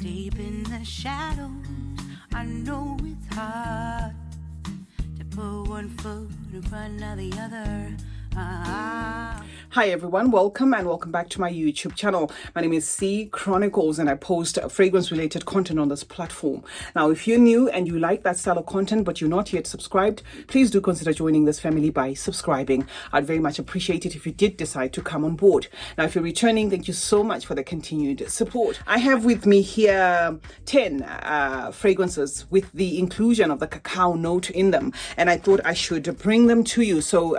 Deep in the shadows, I know it's hard to put one foot in front of the other. Hi everyone, welcome back to my YouTube channel. My name is CeeChronicles and I post fragrance related content on this platform. Now if you're new and you like that style of content but you're not yet subscribed, please do consider joining this family by subscribing. I'd very much appreciate it if you did decide to come on board. Now if you're returning, thank you so much for the continued support. I have with me here 10 fragrances with the inclusion of the cacao note in them, and I thought I should bring them to you. So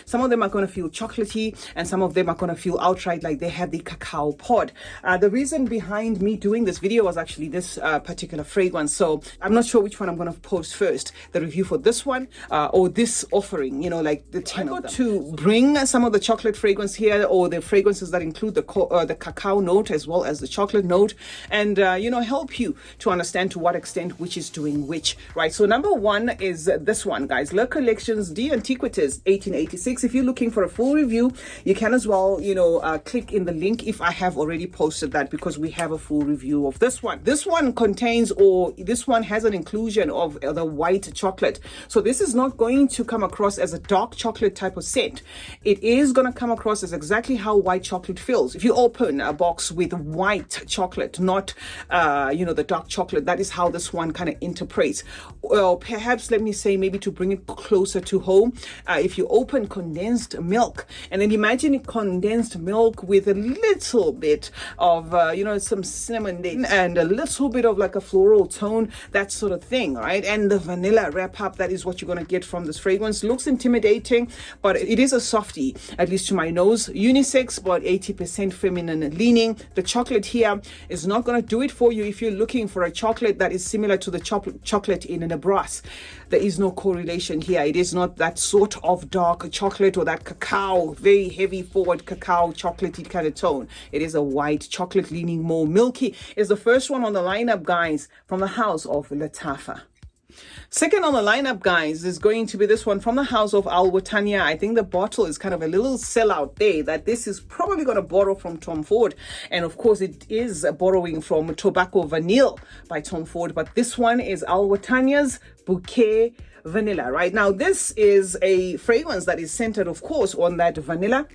some of them are going to feel chocolatey and some of them are going to feel outright like they have the cacao pod. The reason behind me doing this video was actually this particular fragrance. So I'm not sure which one I'm going to post first, the review for this one or this offering, you know, like the 10 of them. To bring some of the chocolate fragrance here, or the fragrances that include the cacao note as well as the chocolate note, and you know, help you to understand to what extent which is doing which, right? So number one is this one, guys, Le Collections de Antiquities 1886. If you're looking for a full review, you can as well, you know, click in the link if I have already posted that, because we have a full review of this one. This one contains, or this one has an inclusion of the white chocolate. So this is not going to come across as a dark chocolate type of scent. It is going to come across as exactly how white chocolate feels. If you open a box with white chocolate, not, you know, the dark chocolate, that is how this one kind of interprets. Well, perhaps let me say, maybe to bring it closer to home, if you open condensed milk and then imagine condensed milk with a little bit of you know, some cinnamon and a little bit of like a floral tone, that sort of thing, right? And the vanilla wrap up, that is what you're going to get from this fragrance. Looks intimidating, but it is a softie, at least to my nose. Unisex, but 80% feminine leaning. The chocolate here is not going to do it for you if you're looking for a chocolate that is similar to the chocolate in a brass. There is no correlation here. It is not that sort of dark chocolate or that cacao, very heavy forward cacao chocolatey kind of tone. It is a white chocolate leaning more milky. It's the first one on the lineup, guys, from the house of Lattafa. Second on the lineup, guys, is going to be this one from the house of AlWatan. I think the bottle is kind of a little sellout there, that this is probably going to borrow from Tom Ford. And of course, it is borrowing from Tobacco Vanille by Tom Ford. But this one is AlWatan's Bouquet Vanilla. Right now, this is a fragrance that is centered, of course, on that vanilla,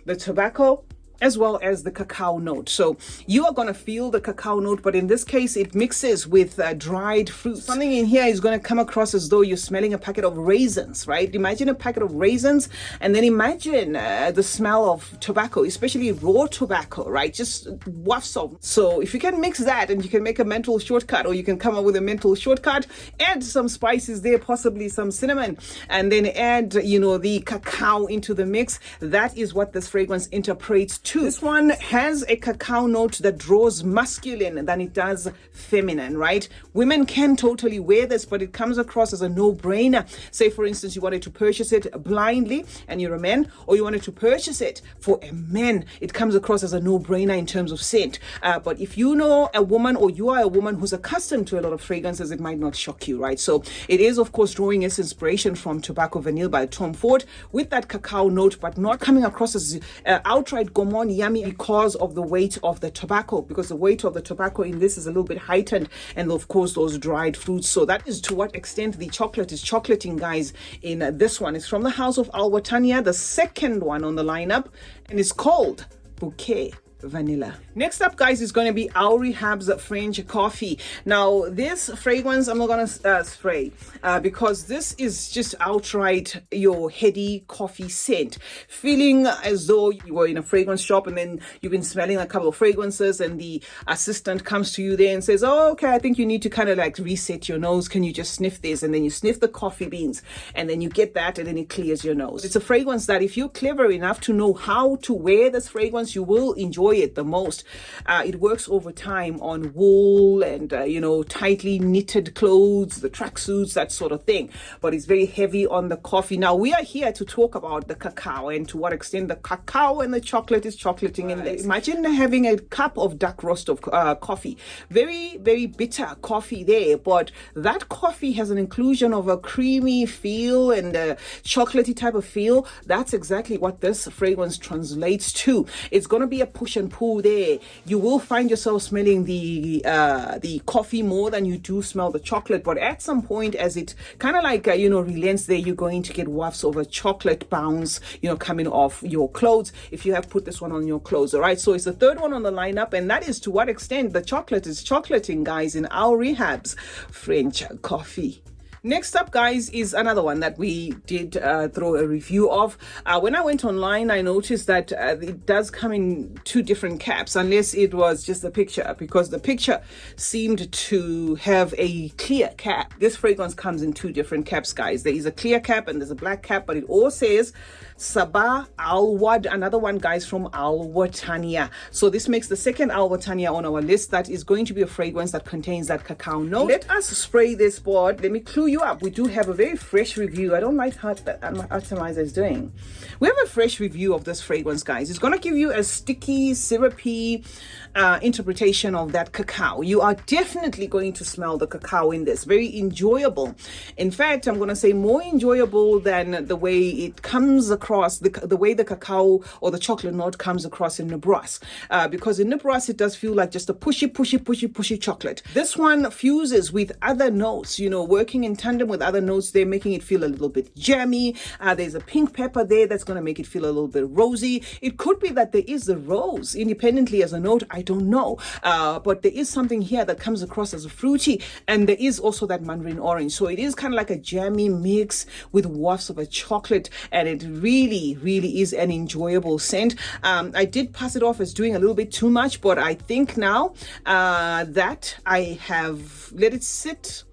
the tobacco, as well as the cacao note. So you are going to feel the cacao note, but in this case it mixes with dried fruits. Something in here is going to come across as though you're smelling a packet of raisins, right? Imagine a packet of raisins, and then imagine the smell of tobacco, especially raw tobacco, right? Just wafts of. So if you can mix that, and you can make a mental shortcut, or you can come up with a mental shortcut, add some spices there, possibly some cinnamon, and then add, you know, the cacao into the mix. That is what this fragrance interprets to. This one has a cacao note that draws masculine than it does feminine, right? Women can totally wear this, but it comes across as a no-brainer. Say, for instance, you wanted to purchase it blindly and you're a man, or you wanted to purchase it for a man. It comes across as a no-brainer in terms of scent. But if you know a woman, or you are a woman who's accustomed to a lot of fragrances, it might not shock you, right? So it is, of course, drawing its inspiration from Tobacco Vanille by Tom Ford with that cacao note, but not coming across as outright gourmand yummy because of the weight of the tobacco, because the weight of the tobacco in this is a little bit heightened, and of course those dried fruits. So that is to what extent the chocolate is chocolating, guys, in this one. It's from the house of AlWatan, the second one on the lineup, and it's called Bouquet Vanilla. Next up, guys, is going to be Our Rehab's French Coffee. Now this fragrance I'm not going to spray because this is just outright your heady coffee scent, feeling as though you were in a fragrance shop and then you've been smelling a couple of fragrances, and the assistant comes to you there and says, oh, okay, I think you need to kind of like reset your nose, can you just sniff this? And then you sniff the coffee beans, and then you get that, and then it clears your nose. It's a fragrance that if you're clever enough to know how to wear this fragrance, you will enjoy it the most. It works over time on wool and you know, tightly knitted clothes, the tracksuits, that sort of thing, but it's very heavy on the coffee. Now we are here to talk about the cacao and to what extent the cacao and the chocolate is chocolating in this. Imagine having a cup of dark roast of coffee, very, very bitter coffee there, but that coffee has an inclusion of a creamy feel and a chocolatey type of feel. That's exactly what this fragrance translates to. It's going to be a push and pull there, you will find yourself smelling the coffee more than you do smell the chocolate. But at some point, as it kind of like relents there, you're going to get wafts of a chocolate bounce coming off your clothes if you have put this one on your clothes. All right, so it's the third one on the lineup, and that is to what extent the chocolate is chocolating, guys, in our rehabs. French coffee. Next up, guys, is another one that we did throw a review of. When I went online, I noticed that it does come in two different caps, unless it was just the picture, because the picture seemed to have a clear cap. This fragrance comes in two different caps, guys. There is a clear cap and there's a black cap, but it all says Sabah Alwad, another one, guys, from AlWatan. So this makes the second AlWatan on our list. That is going to be a fragrance that contains that cacao note. Let us spray this board. Let me clue you up. We do have a very fresh review. I don't like how that my atomizer is doing. We have a fresh review of this fragrance, guys. It's going to give you a sticky, syrupy interpretation of that cacao. You are definitely going to smell the cacao in this. Very enjoyable. In fact, I'm going to say more enjoyable than the way it comes across, the way the cacao or the chocolate note comes across in Nebraska. Because in Nebraska, it does feel like just a pushy chocolate. This one fuses with other notes, working in tandem with other notes. They're making it feel a little bit jammy. There's a pink pepper there that's going to make it feel a little bit rosy. It could be that there is the rose independently as a note. I don't know. But there is something here that comes across as a fruity, and there is also that mandarin orange. So it is kind of like a jammy mix with wafts of a chocolate, and it really is an enjoyable scent. I did pass it off as doing a little bit too much, but I think now that I have let it sit,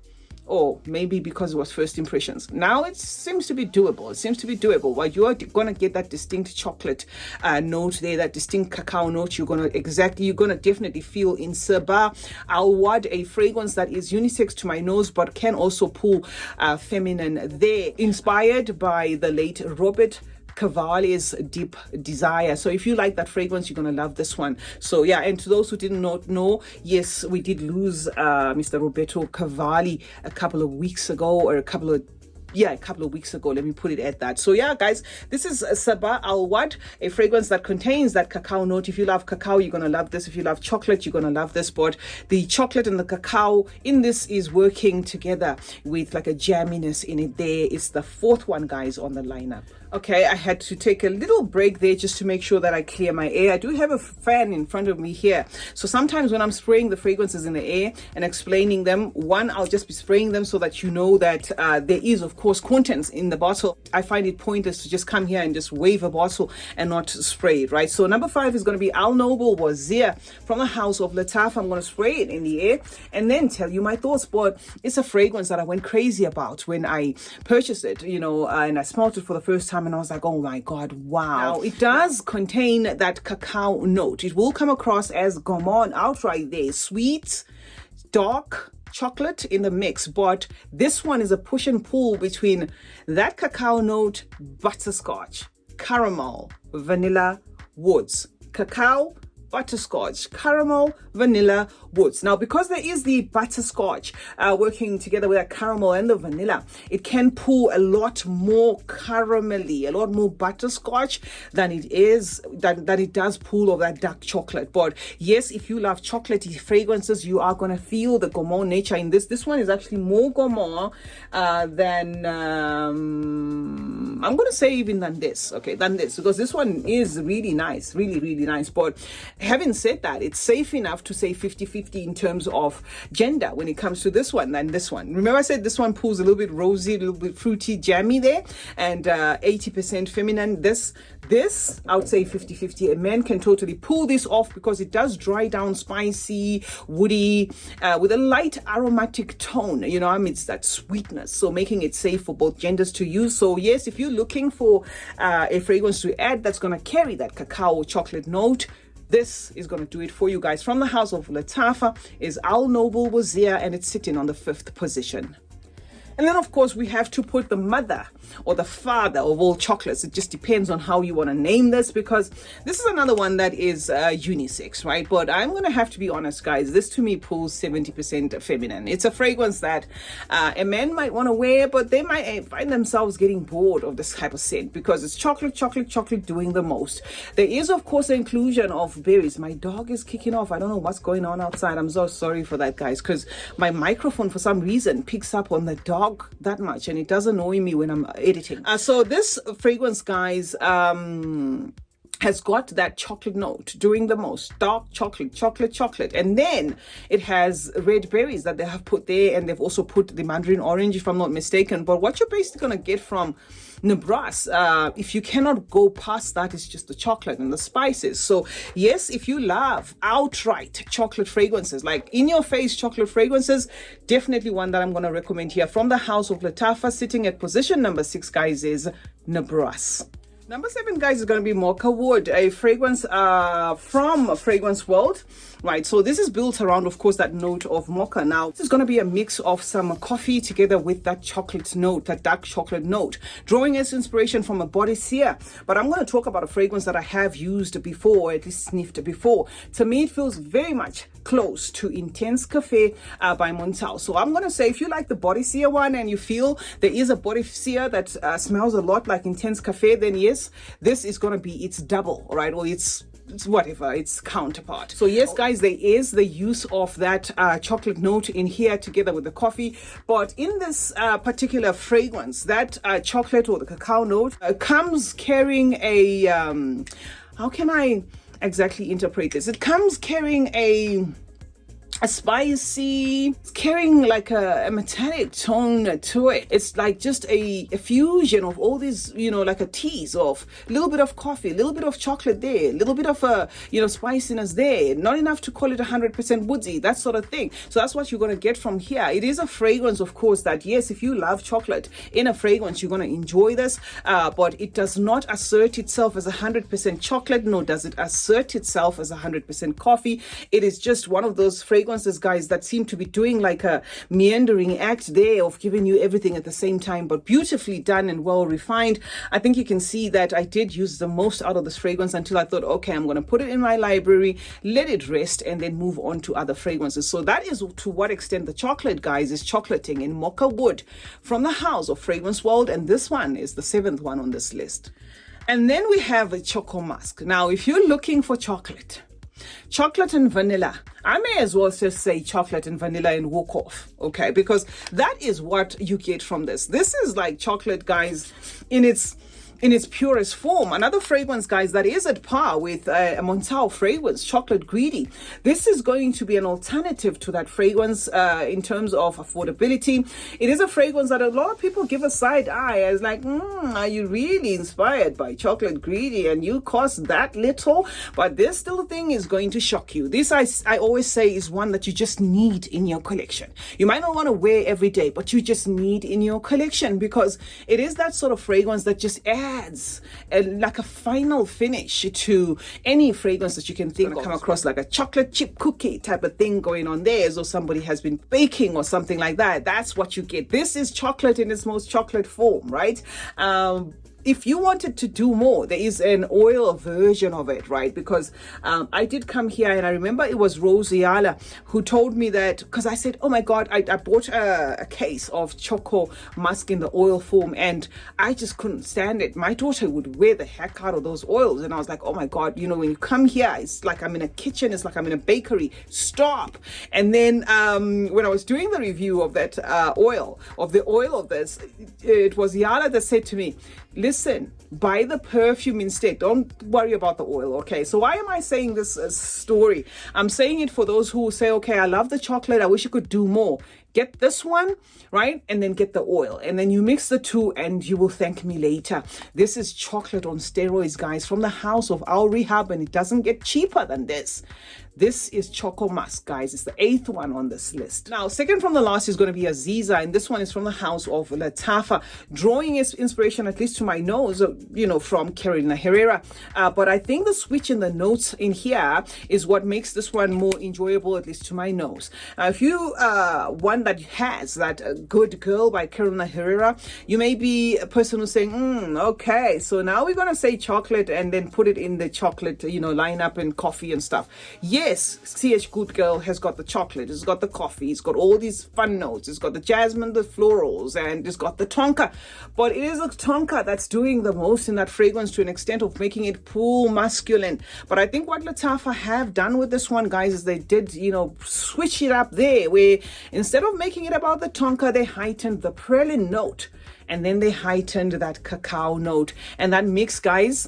or maybe because it was first impressions, now it seems to be doable. Well, you are going to get that distinct chocolate note there, that distinct cacao note. You're going to definitely feel in Sabah Alwad, a fragrance that is unisex to my nose, but can also pull feminine there, inspired by the late Robert Cavalli's Deep Desire. So if you like that fragrance, you're going to love this one. So yeah, and to those who did not know, yes, we did lose Mr. Roberto Cavalli a couple of weeks ago, or a couple of weeks ago. Let me put it at that. So yeah, guys, this is Sabah Alwad, a fragrance that contains that cacao note. If you love cacao, you're going to love this. If you love chocolate, you're going to love this. But the chocolate and the cacao in this is working together with like a jamminess in it there. It's the fourth one, guys, on the lineup. Okay, I had to take a little break there just to make sure that I clear my air. I do have a fan in front of me here. So sometimes when I'm spraying the fragrances in the air and explaining them, one, I'll just be spraying them so that you know that there is, of course, contents in the bottle. I find it pointless to just come here and just wave a bottle and not spray it, right? So number 5 is going to be Noble Wasia from the house of Lattafa. I'm going to spray it in the air and then tell you my thoughts. But it's a fragrance that I went crazy about when I purchased it, and I smelled it for the first time. And I was like, oh my God, wow. Now, it does contain that cacao note. It will come across as Gourmand outright there. Sweet, dark chocolate in the mix. But this one is a push and pull between that cacao note, butterscotch, caramel, vanilla, woods. Cacao, butterscotch, caramel, vanilla, woods. Now, because there is the butterscotch working together with that caramel and the vanilla, it can pull a lot more caramelly, a lot more butterscotch than it does pull of that dark chocolate. But yes, if you love chocolatey fragrances, you are going to feel the gourmand nature in this. This one is actually more gourmand than I'm going to say even than this, because this one is really nice, really nice. But having said that, it's safe enough to say 50-50 in terms of gender when it comes to this one than this one. Remember I said this one pulls a little bit rosy, a little bit fruity, jammy there, and 80% feminine. This I would say 50-50. A man can totally pull this off because it does dry down spicy, woody, with a light aromatic tone, amidst that sweetness. So making it safe for both genders to use. So yes, if you're looking for a fragrance to add that's going to carry that cacao chocolate note, this is going to do it for you guys. From the house of Lattafa is Noble Wasia, and it's sitting on the 5th position. And then, of course, we have to put the mother or the father of all chocolates. It just depends on how you want to name this, because this is another one that is unisex, right? But I'm going to have to be honest, guys. This to me pulls 70% feminine. It's a fragrance that a man might want to wear, but they might find themselves getting bored of this type of scent because it's chocolate, chocolate, chocolate doing the most. There is, of course, the inclusion of berries. My dog is kicking off. I don't know what's going on outside. I'm so sorry for that, guys, because my microphone, for some reason, picks up on the dog that much, and it does annoy me when I'm editing. So this fragrance, guys, has got that chocolate note doing the most. Dark chocolate, chocolate, chocolate. And then it has red berries that they have put there, and they've also put the mandarin orange, if I'm not mistaken. But what you're basically going to get from Nebraska, if you cannot go past that, is just the chocolate and the spices. So yes, if you love outright chocolate fragrances, like in your face chocolate fragrances, definitely one that I'm going to recommend here from the house of Lattafa, sitting at position number 6, guys, is Nebraska. Number 7, guys, is going to be Mocha Wood, a fragrance from Fragrance World, right? So this is built around, of course, that note of mocha. Now, this is going to be a mix of some coffee together with that chocolate note, that dark chocolate note, drawing its inspiration from a body sear. But I'm going to talk about a fragrance that I have used before, or at least sniffed before. To me, it feels very much close to Intense Cafe by Montal. So I'm going to say, if you like the body sear one and you feel there is a body sear that smells a lot like Intense Cafe, then yes, this is going to be its double, right? Or it's whatever, its counterpart. So yes, guys, there is the use of that chocolate note in here together with the coffee. But in this particular fragrance, that chocolate or the cacao note comes carrying a, how can I exactly interpret this? It comes carrying a spicy, it's carrying like a metallic tone to it. It's like just a fusion of all these, you know, like a tease of a little bit of coffee, a little bit of chocolate there, a little bit of spiciness there, not enough to call it 100% woodsy, that sort of thing. So that's what you're going to get from here. It is a fragrance, of course, that yes, if you love chocolate in a fragrance, you're going to enjoy this, but it does not assert itself as 100% chocolate, nor does it assert itself as 100% coffee. It is just one of those fragrances, guys, that seem to be doing like a meandering act there of giving you everything at the same time, but beautifully done and well refined. I think you can see that I did use the most out of this fragrance until I thought, okay, I'm going to put it in my library, let it rest, and then move on to other fragrances. So that is to what extent the chocolate, guys, is chocolating in Mocha Wood from the house of Fragrance World, and this one is the 7th one on this list. And then we have a Choco Mask. Now, if you're looking for chocolate and vanilla, I may as well just say chocolate and vanilla and walk off, okay? Because that is what you get from this. This is like chocolate, guys, in its purest form. Another fragrance, guys, that is at par with a Montal fragrance, Chocolate Greedy. This is going to be an alternative to that fragrance in terms of affordability. It is a fragrance that a lot of people give a side eye as like, are you really inspired by Chocolate Greedy and you cost that little? But this little thing is going to shock you. This, I always say, is one that you just need in your collection. You might not want to wear every day, but you just need in your collection, because it is that sort of fragrance that just adds like a final finish to any fragrance that you can think of. Come across like a chocolate chip cookie type of thing going on there, as though somebody has been baking or something like that. That's what you get. This is chocolate in its most chocolate form, right? If you wanted to do more, there is an oil version of it, right? Because I did come here, and I remember it was Rose Yala who told me that, because I said, oh my God, I bought a case of Choco Mask in the oil form, and I just couldn't stand it. My daughter would wear the heck out of those oils, and I was like, oh my God, you know, when you come here, it's like I'm in a kitchen, it's like I'm in a bakery. Stop. And then when I was doing the review of that oil of this, it was Yala that said to me, listen, buy the perfume instead. Don't worry about the oil, okay? So why am I saying this story? I'm saying it for those who say, okay, I love the chocolate, I wish you could do more. Get this one, right? And then get the oil. And then you mix the two and you will thank me later. This is chocolate on steroids, guys, from the house of Al Rehab, and it doesn't get cheaper than this. This is Choco Mask, guys. It's the 8th one on this list. Now, second from the last is going to be Aiza, and this one is from the house of Lattafa, drawing its inspiration, at least to my nose, from Carolina Herrera. But I think the switch in the notes in here is what makes this one more enjoyable, at least to my nose. If you wonder that has that Good Girl by Carolina Herrera. You may be a person who's saying, okay, so now we're going to say chocolate and then put it in the chocolate, lineup and coffee and stuff. Yes, CH Good Girl has got the chocolate, it's got the coffee, it's got all these fun notes, it's got the jasmine, the florals, and it's got the tonka. But it is the tonka that's doing the most in that fragrance, to an extent of making it pull masculine. But I think what Lattafa have done with this one, guys, is they did, switch it up there, where instead of making it about the tonka, they heightened the praline note, and then they heightened that cacao note, and that mix, guys,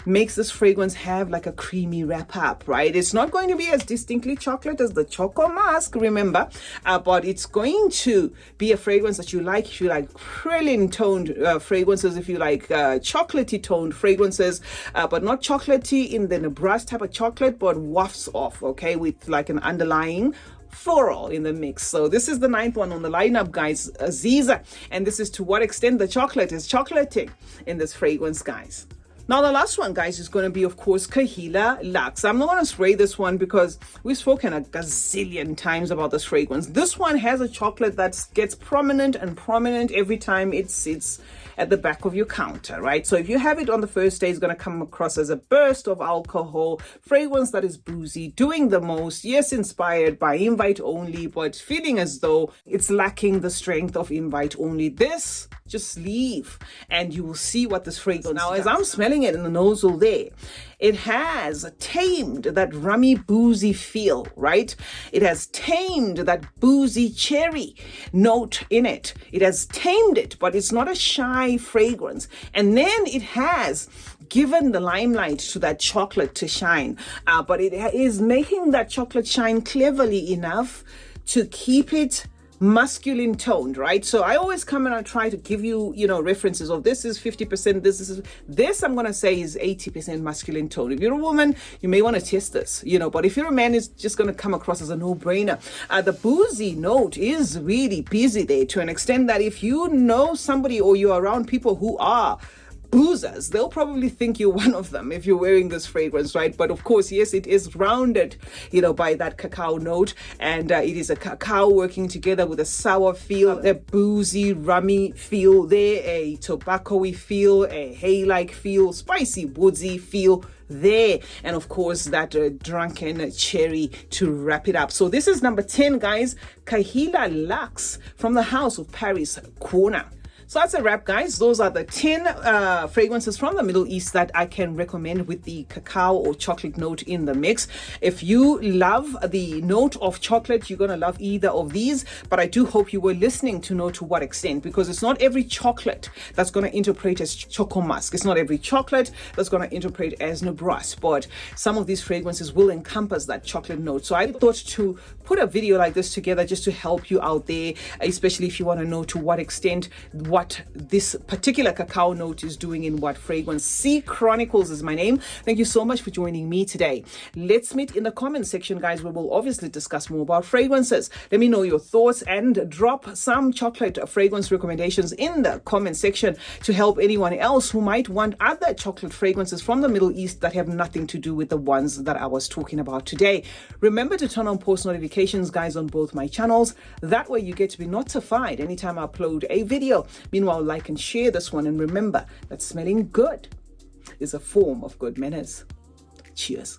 makes this fragrance have like a creamy wrap up, right? It's not going to be as distinctly chocolate as the Choco Mask, remember, but it's going to be a fragrance that you like. If you like praline toned fragrances, if you like chocolatey toned fragrances, but not chocolatey in the Nebraska type of chocolate, but wafts off, okay, with like an underlying floral in the mix. So this is the 9th one on the lineup, guys, Aiza, and this is to what extent the chocolate is chocolating in this fragrance, guys. Now, the last one, guys, is going to be, of course, Kahila Lux. I'm not going to spray this one because we've spoken a gazillion times about this fragrance. This one has a chocolate that gets prominent every time it sits at the back of your counter, right? So if you have it on the first day, it's going to come across as a burst of alcohol, fragrance that is boozy, doing the most, yes, inspired by invite only, but feeling as though it's lacking the strength of invite only. This, just leave and you will see what this fragrance now, as I'm smelling it in the nozzle there, it has tamed that rummy boozy feel, right? It has tamed that boozy cherry note in it. It has tamed it, but it's not a shy fragrance. And then it has given the limelight to that chocolate to shine, but it is making that chocolate shine cleverly enough to keep it masculine toned, right? So I always come and I try to give you, references of this is 50%, this I'm going to say is 80% masculine tone. If you're a woman, you may want to test this, but if you're a man, it's just going to come across as a no-brainer. The boozy note is really busy there, to an extent that if you know somebody or you're around people who are boozers, they'll probably think you're one of them if you're wearing this fragrance, right? But of course, yes, it is rounded, by that cacao note, and it is a cacao working together with a sour feel, a boozy, rummy feel there, a tobacco-y feel, a hay-like feel, spicy, woodsy feel there, and of course that drunken cherry to wrap it up. So this is number 10, guys, Kahila Lux from the House of Paris Corner. So that's a wrap, guys. Those are the 10 fragrances from the Middle East that I can recommend with the cacao or chocolate note in the mix. If you love the note of chocolate, you're going to love either of these. But I do hope you were listening to know to what extent, because it's not every chocolate that's going to interpret as Choco Mask. It's not every chocolate that's going to interpret as Nebraska. But some of these fragrances will encompass that chocolate note. So I thought to put a video like this together just to help you out there, especially if you want to know to what extent what this particular cacao note is doing in what fragrance. CeeChronicles is my name. Thank you so much for joining me today. Let's meet in the comment section, guys, where we'll obviously discuss more about fragrances. Let me know your thoughts and drop some chocolate fragrance recommendations in the comment section to help anyone else who might want other chocolate fragrances from the Middle East that have nothing to do with the ones that I was talking about today. Remember to turn on post notifications, guys, on both my channels. That way you get to be notified anytime I upload a video. Meanwhile, like and share this one, and remember that smelling good is a form of good manners. Cheers.